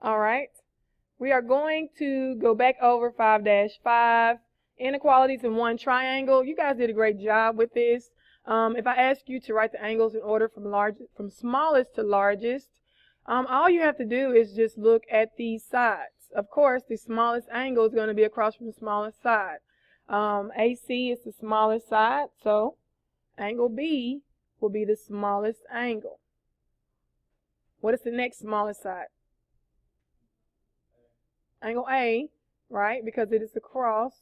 All right. We are going to go back over 5-5 inequalities in one triangle. You guys did a great job with this. If I ask you to write the angles in order from smallest to largest, all you have to do is just look at these sides. Of course, the smallest angle is going to be across from the smallest side. AC is the smallest side, so angle B will be the smallest angle. What is the next smallest side? Angle A, right, because it is across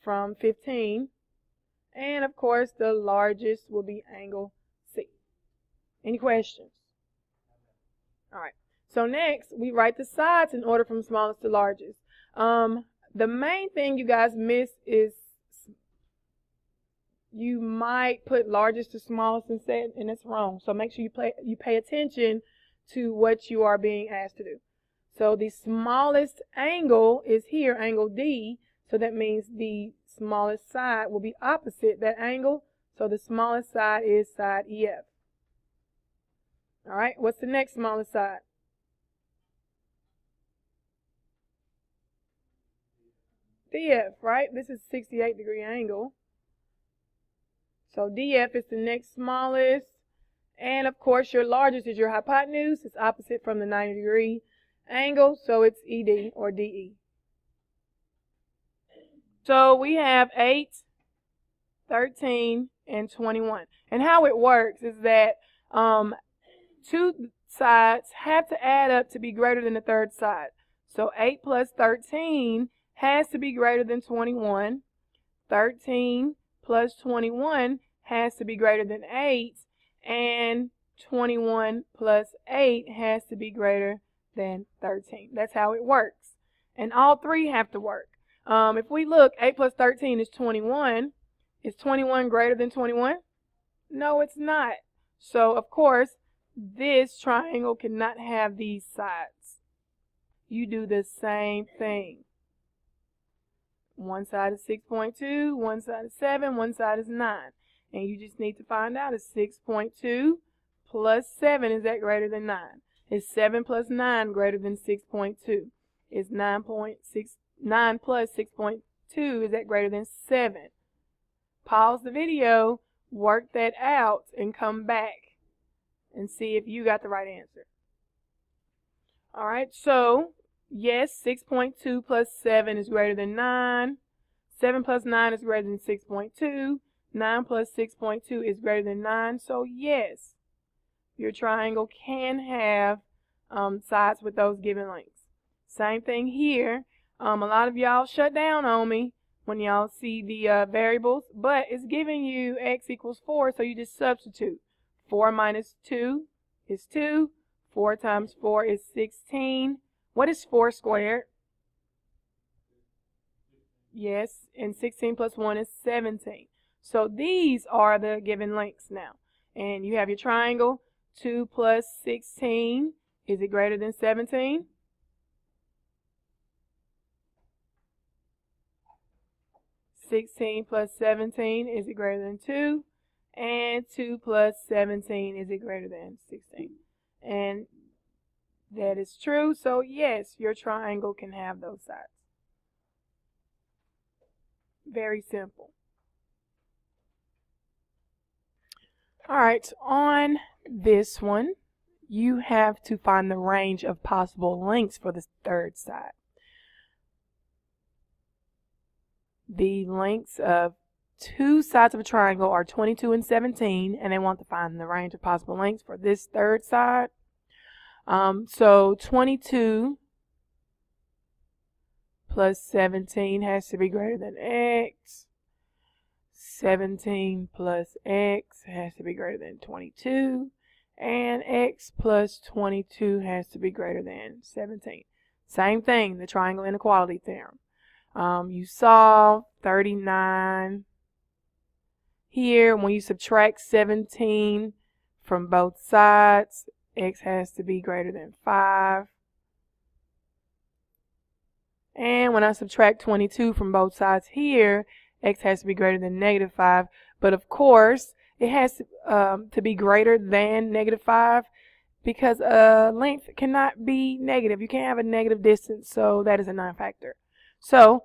from 15. And, of course, the largest will be angle C. Any questions? All right. So next, we write the sides in order from smallest to largest. The main thing you guys miss is you might put largest to smallest instead, and that's wrong. So make sure you pay attention to what you are being asked to do. So the smallest angle is here, angle D. So that means the smallest side will be opposite that angle. So the smallest side is side EF. All right, what's the next smallest side? DF, right? This is 68-degree angle. So DF is the next smallest. And of course, your largest is your hypotenuse. It's opposite from the 90-degree angle, so it's ED or DE. So we have 8, 13, and 21. And how it works is that two sides have to add up to be greater than the third side. So 8 plus 13 has to be greater than 21. 13 plus 21 has to be greater than 8. And 21 plus 8 has to be greater than 13. That's how it works. And all three have to work. If we look, 8 plus 13 is 21. Is 21 greater than 21? No, it's not. So, of course, this triangle cannot have these sides. You do the same thing. One side is 6.2, one side is 7, one side is 9. And you just need to find out if 6.2 plus 7, is that greater than 9? Is 7 plus 9 greater than 6.2? Is 9 plus 6.2, is that greater than 7? Pause the video, work that out, and come back and see if you got the right answer. All right, so yes, 6.2 plus 7 is greater than 9. 7 plus 9 is greater than 6.2. 9 plus 6.2 is greater than 9. So yes, your triangle can have sides with those given lengths. Same thing here. A lot of y'all shut down on me when y'all see the variables, but it's giving you x equals 4, so you just substitute. 4 minus 2 is 2. 4 times 4 is 16. What is 4 squared? Yes, and 16 plus 1 is 17. So these are the given lengths now. And you have your triangle. 2 plus 16, is it greater than 17? (16 plus 17, is it greater than 2? And 2 plus 17, is it greater than 16? And that is true. So yes, your triangle can have those sides. Very simple. All right, on this one, you have to find the range of possible lengths for the third side. The lengths of two sides of a triangle are 22 and 17, and they want to find the range of possible lengths for this third side. So 22 plus 17 has to be greater than x. 17 plus x has to be greater than 22. And x plus 22 has to be greater than 17. Same thing, the triangle inequality theorem. You saw 39 here. When you subtract 17 from both sides, x has to be greater than 5. And when I subtract 22 from both sides here, x has to be greater than -5. But of course, it has to be greater than -5 because length cannot be negative. You can't have a negative distance, so that is a non-factor. So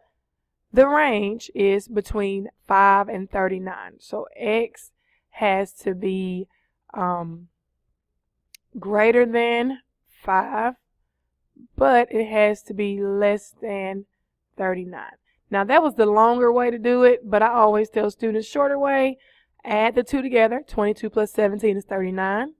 the range is between 5 and 39. So x has to be greater than 5, but it has to be less than 39. Now that was the longer way to do it, but I always tell students shorter way. Add the two together. 22 plus 17 is 39.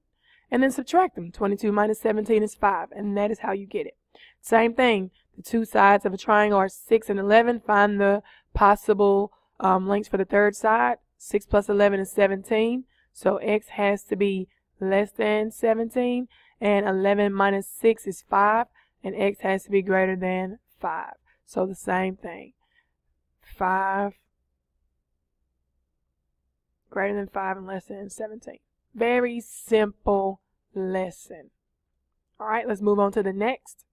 And then subtract them. 22 minus 17 is 5. And that is how you get it. Same thing. The two sides of a triangle are 6 and 11. Find the possible lengths for the third side. 6 plus 11 is 17. So x has to be less than 17. And 11 minus 6 is 5. And x has to be greater than 5. So the same thing. 5 greater than 5 and less than 17. Very simple lesson. All right, let's move on to the next.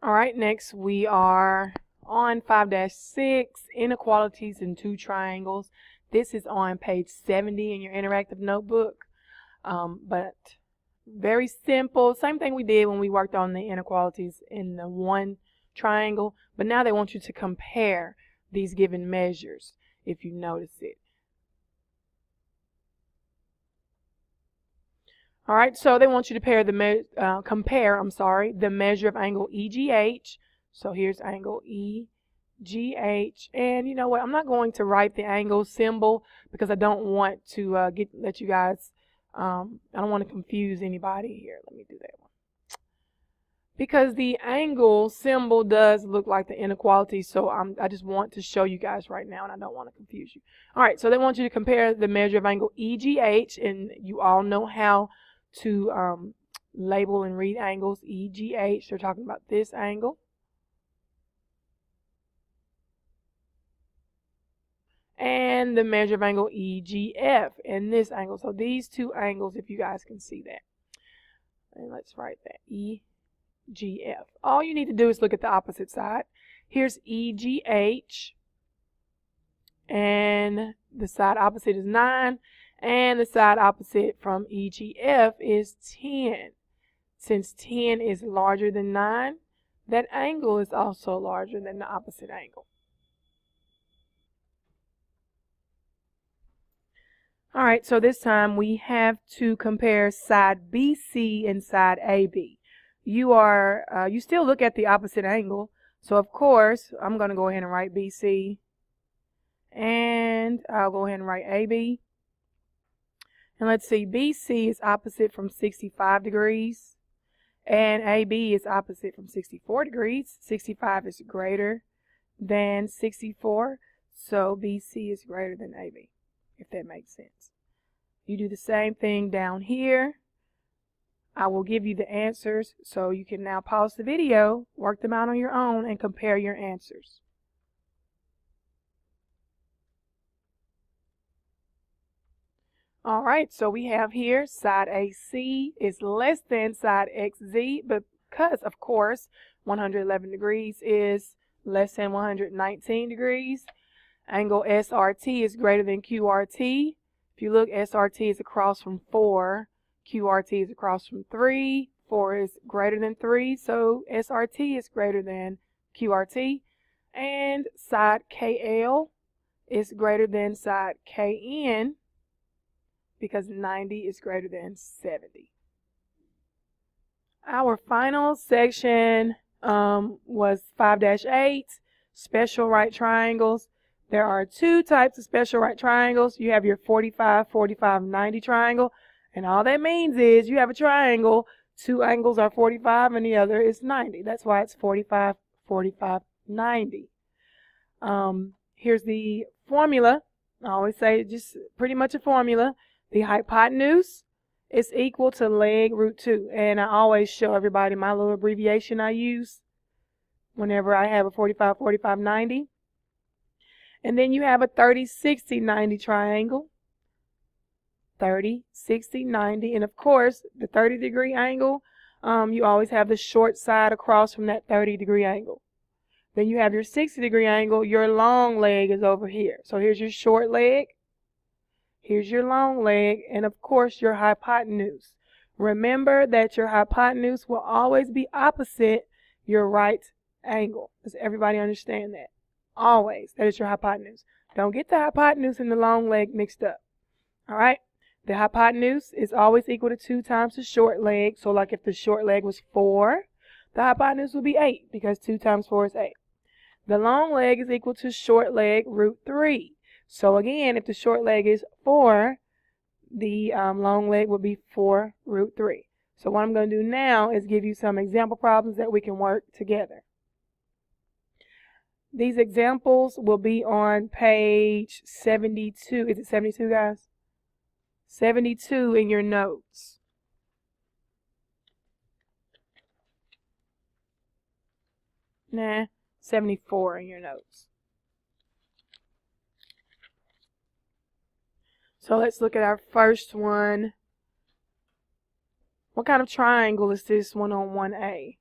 All right, next we are on 5-6, inequalities in two triangles. This is on page 70 in your interactive notebook. But very simple. Same thing we did when we worked on the inequalities in the one triangle. But now they want you to compare these given measures, if you notice it. All right, so they want you to compare the measure of angle EGH. So here's angle EGH, and you know what? I'm not going to write the angle symbol because I don't want to let you guys. I don't want to confuse anybody here. Let me do that one. Because the angle symbol does look like the inequality, so I just want to show you guys right now, and I don't want to confuse you. All right, so they want you to compare the measure of angle EGH, and you all know how to label and read angles. EGH, they're talking about this angle. And the measure of angle EGF in this angle. So these two angles, if you guys can see that. And let's write that. EGF. All you need to do is look at the opposite side. Here's EGH. And the side opposite is 9. And the side opposite from EGF is 10. Since 10 is larger than 9, that angle is also larger than the opposite angle. All right, so this time we have to compare side BC and side AB. You still look at the opposite angle. So of course, I'm going to go ahead and write BC. And I'll go ahead and write AB. And let's see, BC is opposite from 65 degrees. And AB is opposite from 64 degrees. 65 is greater than 64. So BC is greater than AB, if that makes sense. You do the same thing down here. I will give you the answers, so you can now pause the video, work them out on your own, and compare your answers. All right, so we have here side AC is less than side XZ, because, of course, 111 degrees is less than 119 degrees. Angle SRT is greater than QRT. If you look, SRT is across from 4. QRT is across from 3. 4 is greater than 3, so SRT is greater than QRT. And side KL is greater than side KN because 90 is greater than 70. Our final section was 5-8, special right triangles. There are two types of special right triangles. You have your 45, 45, 90 triangle. And all that means is you have a triangle, two angles are 45 and the other is 90. That's why it's 45, 45, 90. Here's the formula. I always say just pretty much a formula. The hypotenuse is equal to leg root 2. And I always show everybody my little abbreviation I use whenever I have a 45, 45, 90. And then you have a 30, 60, 90 triangle. 30, 60, 90. And of course, the 30-degree angle, you always have the short side across from that 30-degree angle. Then you have your 60-degree angle. Your long leg is over here. So here's your short leg. Here's your long leg. And of course, your hypotenuse. Remember that your hypotenuse will always be opposite your right angle. Does everybody understand that? Always. That is your hypotenuse. Don't get the hypotenuse and the long leg mixed up. All right? The hypotenuse is always equal to 2 times the short leg. So like if the short leg was 4, the hypotenuse would be 8 because 2 times 4 is 8. The long leg is equal to short leg root 3. So again, if the short leg is 4, the long leg would be 4 root 3. So what I'm going to do now is give you some example problems that we can work together. These examples will be on page 72. Is it 72, guys? 72 in your notes. Nah, 74 in your notes. So let's look at our first one. What kind of triangle is this one on 1A?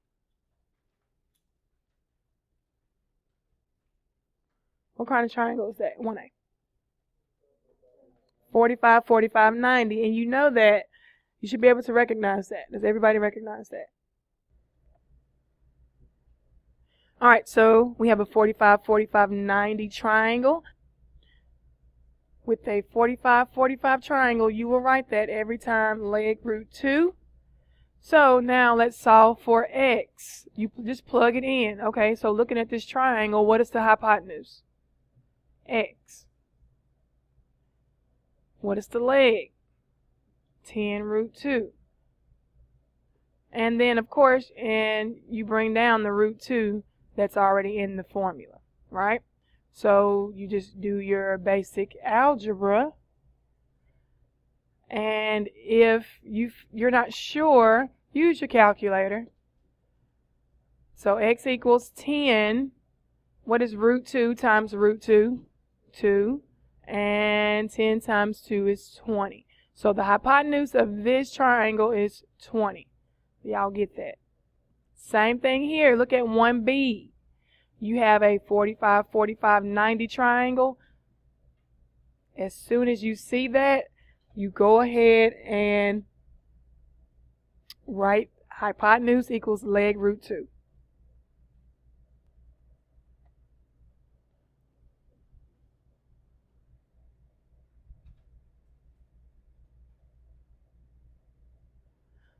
What kind of triangle is that? 1A. 45, 45, 90. And you know that. You should be able to recognize that. Does everybody recognize that? All right, so we have a 45, 45, 90 triangle. With a 45, 45 triangle, you will write that every time leg root 2. So now let's solve for x. You just plug it in. Okay, so looking at this triangle, what is the hypotenuse? X. What is the leg? 10 root 2. And then, of course, and you bring down the root 2 that's already in the formula, right? So you just do your basic algebra. And if you're not sure, use your calculator. So x equals 10. What is root 2 times root 2? 2. And 10 times 2 is 20. So the hypotenuse of this triangle is 20. Y'all get that? Same thing here. Look at 1B. You have a 45, 45, 90 triangle. As soon as you see that, you go ahead and write hypotenuse equals leg root 2.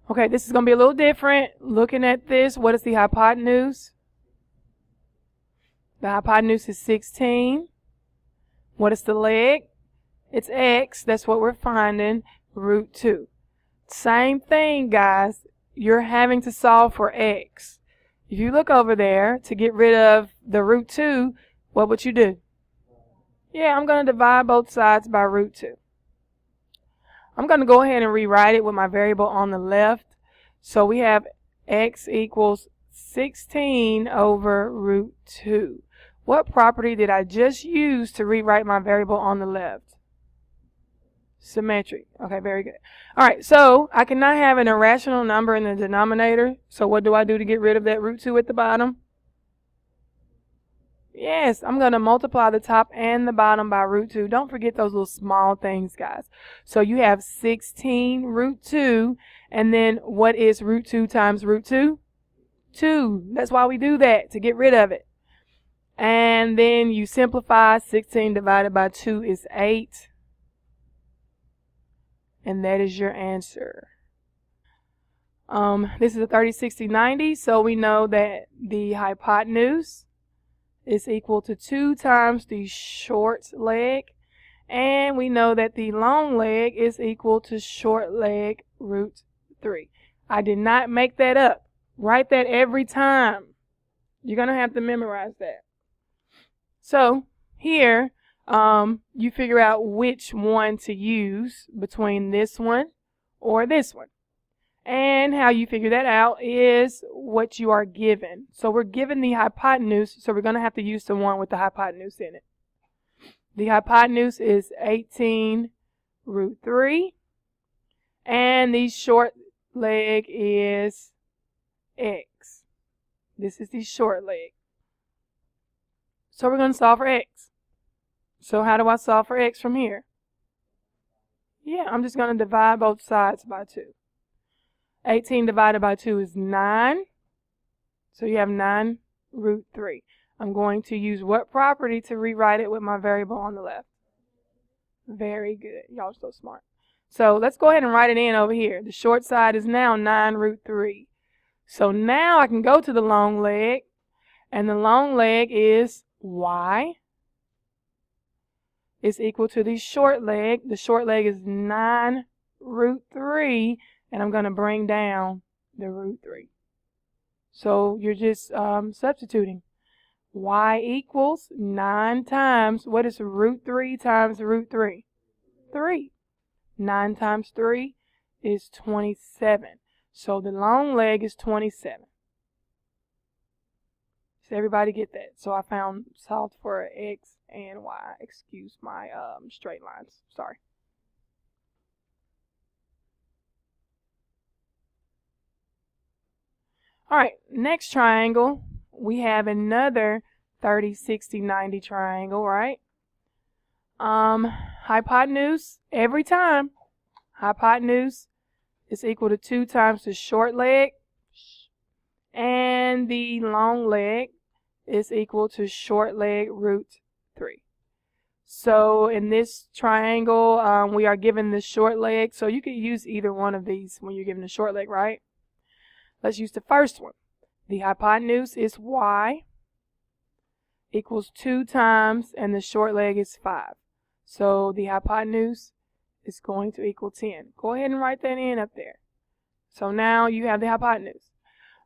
Okay, this is going to be a little different. Looking at this, what is the hypotenuse? The hypotenuse is 16. What is the leg? It's x. That's what we're finding. Root 2. Same thing, guys. You're having to solve for x. If you look over there to get rid of the root 2, what would you do? Yeah, I'm going to divide both sides by root 2. I'm going to go ahead and rewrite it with my variable on the left. So we have x equals 16 over root 2. What property did I just use to rewrite my variable on the left? Symmetric. Okay, very good. All right, so I cannot have an irrational number in the denominator. So what do I do to get rid of that root 2 at the bottom? Yes, I'm going to multiply the top and the bottom by root 2. Don't forget those little small things, guys. So you have 16 root 2. And then what is root 2 times root 2? 2. That's why we do that, to get rid of it. And then you simplify. 16 divided by 2 is 8. And that is your answer. This is a 30, 60, 90. So we know that the hypotenuse is equal to 2 times the short leg. And we know that the long leg is equal to short leg root 3. I did not make that up. Write that every time. You're going to have to memorize that. So here, you figure out which one to use between this one or this one. And how you figure that out is what you are given. So we're given the hypotenuse, so we're going to have to use the one with the hypotenuse in it. The hypotenuse is 18 root 3. And the short leg is x. This is the short leg. So we're going to solve for x. So how do I solve for x from here? Yeah, I'm just going to divide both sides by 2. 18 divided by 2 is 9. So you have 9 root 3. I'm going to use what property to rewrite it with my variable on the left? Very good. Y'all are so smart. So let's go ahead and write it in over here. The short side is now 9 root 3. So now I can go to the long leg, and the long leg is y is equal to the short leg. The short leg is 9 root 3, and I'm going to bring down the root 3. So you're just substituting. Y equals 9 times, what is root 3 times root 3? 3. 9 times 3 is 27. So the long leg is 27. Does everybody get that? So I solved for x and y. Excuse my straight lines. Sorry. All right, next triangle, we have another 30, 60, 90 triangle, right? Hypotenuse, every time, hypotenuse is equal to 2 times the short leg, and the long leg is equal to short leg root 3. So in this triangle, we are given the short leg, so you could use either one of these when you're given the short leg, right? Let's use the first one. The hypotenuse is y equals 2 times, and the short leg is 5. So the hypotenuse is going to equal 10. Go ahead and write that in up there. So now you have the hypotenuse.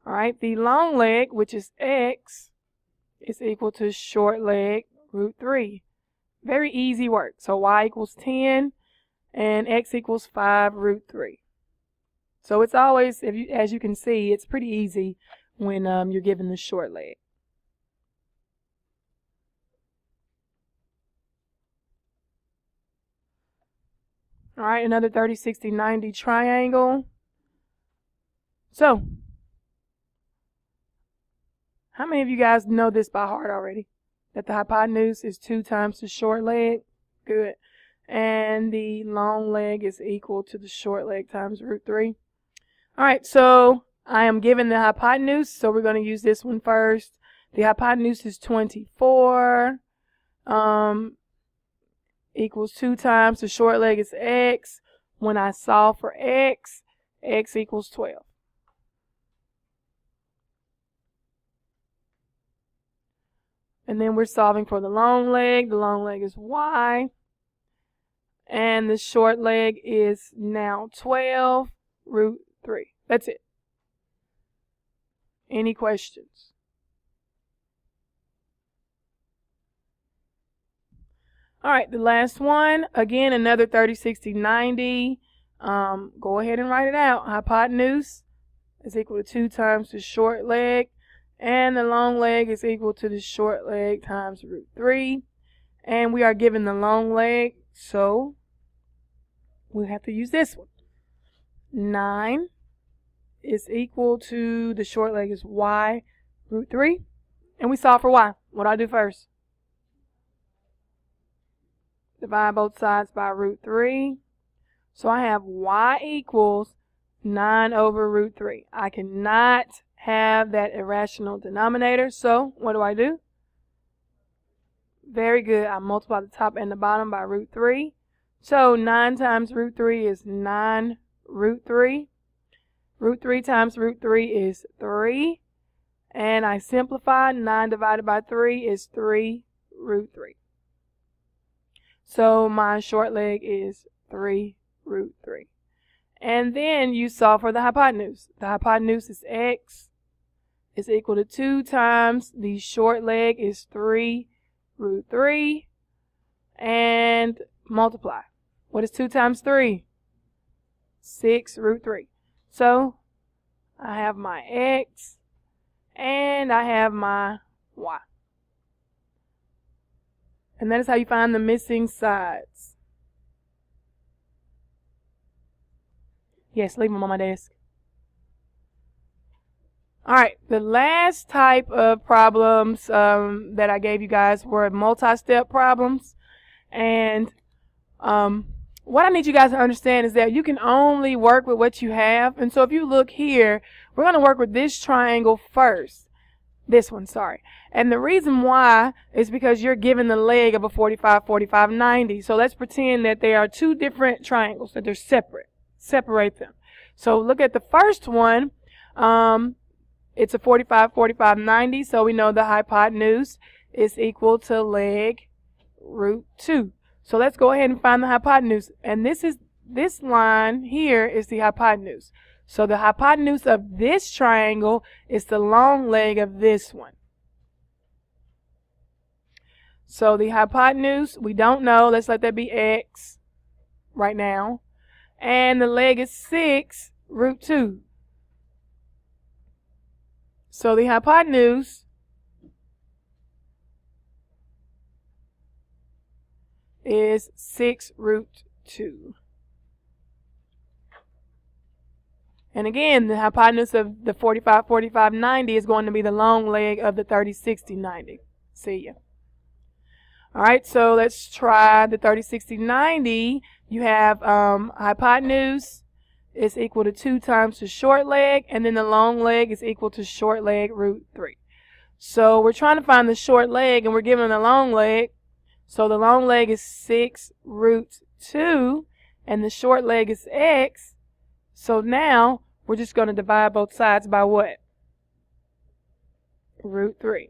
All right, the long leg, which is x, is equal to short leg root 3. Very easy work. So y equals 10, and x equals 5 root 3. So it's always, as you can see, it's pretty easy when you're given the short leg. All right, another 30, 60, 90 triangle. So, how many of you guys know this by heart already? That the hypotenuse is 2 times the short leg? Good. And the long leg is equal to the short leg times root 3. All right, so I am given the hypotenuse, so we're going to use this one first. The hypotenuse is 24, equals 2 times the short leg is x. When I solve for x, x equals 12. And then we're solving for the long leg. The long leg is y. And the short leg is now 12 root 3. That's it. Any questions? All right, the last one. Again, another 30, 60, 90. Go ahead and write it out. Hypotenuse is equal to 2 times the short leg. And the long leg is equal to the short leg times root 3. And we are given the long leg, so we have to use this one. 9 is equal to the short leg is y root 3. And we solve for y. What do I do first? Divide both sides by root 3. So I have y equals 9 over root 3. I cannot have that irrational denominator, so what do? Very good. I multiply the top and the bottom by root 3. So 9 times root 3 is 9 root 3. Root 3 times root 3 is 3. And I simplify. 9 divided by 3 is 3 root 3. So my short leg is 3 root 3. And then you solve for the hypotenuse. The hypotenuse is x is equal to 2 times the short leg is 3 root 3. And multiply. What is 2 times 3? 6 root 3. So I have my x and I have my y. And that is how you find the missing sides. Yes, leave them on my desk. Alright, the last type of problems that I gave you guys were multi-step problems. And what I need you guys to understand is that you can only work with what you have. And so if you look here, we're going to work with this triangle first. This one, sorry. And the reason why is because you're given the leg of a 45, 45, 90. So let's pretend that they are two different triangles, that they're separate. Separate them. So look at the first one. It's a 45, 45, 90. So we know the hypotenuse is equal to leg root 2. So let's go ahead and find the hypotenuse. And this line here is the hypotenuse. So the hypotenuse of this triangle is the long leg of this one. So the hypotenuse, we don't know. Let's let that be x right now. And the leg is 6 root 2. So the hypotenuse is 6 root 2. And again, the hypotenuse of the 45, 45, 90 is going to be the long leg of the 30, 60, 90. See ya. Alright, so let's try the 30, 60, 90. You have hypotenuse is equal to 2 times the short leg, and then the long leg is equal to short leg root 3. So we're trying to find the short leg, and we're given the long leg. So the long leg is 6 root 2, and the short leg is x. So now we're just going to divide both sides by what? Root 3.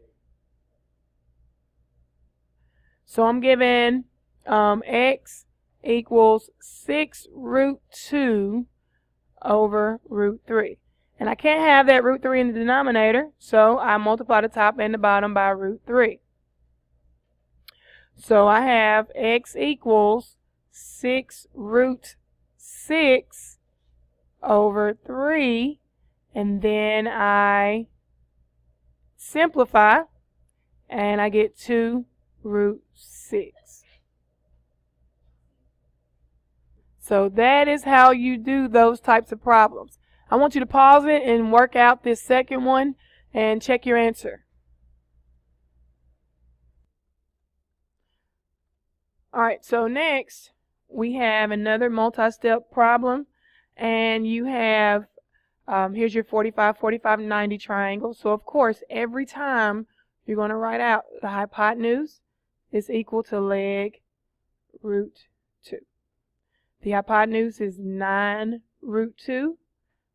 So I'm given x equals 6 root 2 over root 3. And I can't have that root 3 in the denominator, so I multiply the top and the bottom by root 3. So I have x equals 6 root 6 over 3, and then I simplify, and I get 2 root 6. So that is how you do those types of problems. I want you to pause it and work out this second one and check your answer. Alright, so next we have another multi-step problem, and you have here's your 45, 45, 90 triangle. So of course every time you're going to write out the hypotenuse is equal to leg root 2. The hypotenuse is 9 root 2.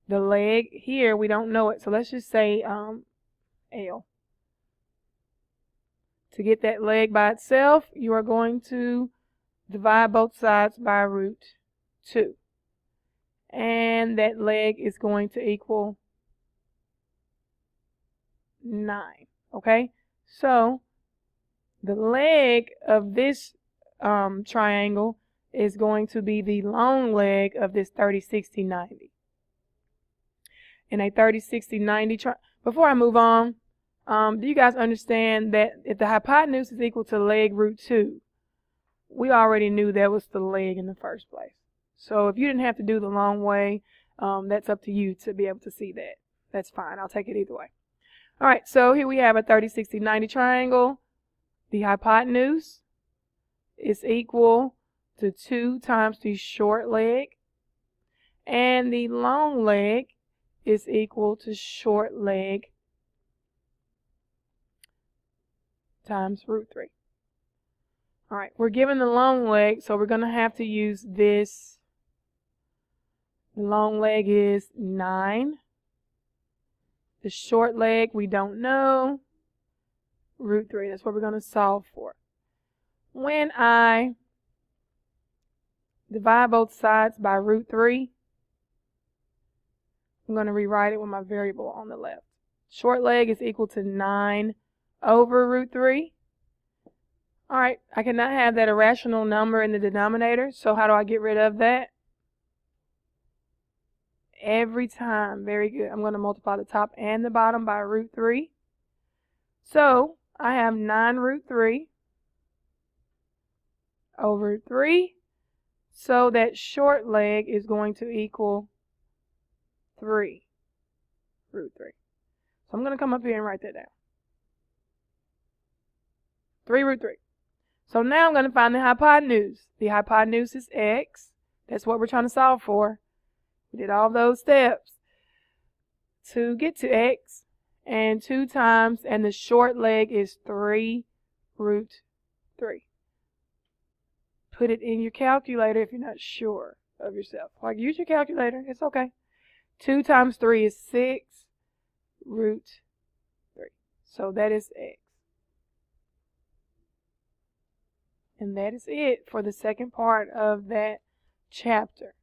The leg here, we don't know it, so let's just say L. To get that leg by itself, you are going to divide both sides by root 2. And that leg is going to equal 9. Okay? So the leg of this triangle is going to be the long leg of this 30, 60, 90. In a 30, 60, 90 before I move on, do you guys understand that if the hypotenuse is equal to leg root 2, we already knew that was the leg in the first place. So if you didn't have to do the long way, that's up to you to be able to see that. That's fine. I'll take it either way. All right, so here we have a 30, 60, 90 triangle. The hypotenuse is equal to 2 times the short leg, and the long leg is equal to short leg times root 3. All right, we're given the long leg, so we're going to have to use this. The long leg is 9. The short leg, we don't know. Root 3, that's what we're going to solve for. When I divide both sides by root 3, I'm going to rewrite it with my variable on the left. Short leg is equal to 9 over root 3. All right, I cannot have that irrational number in the denominator, so how do I get rid of that? Every time, very good, I'm going to multiply the top and the bottom by root 3. So I have 9 root 3 over 3. So that short leg is going to equal 3 root 3. So I'm going to come up here and write that down. 3 root 3. So now I'm going to find the hypotenuse. The hypotenuse is x. That's what we're trying to solve for. We did all those steps to get to x, and 2 times, and the short leg is 3 root 3. Put it in your calculator if you're not sure of yourself. Like, use your calculator. It's okay. 2 times 3 is 6 root 3. So that is x. And that is it for the second part of that chapter.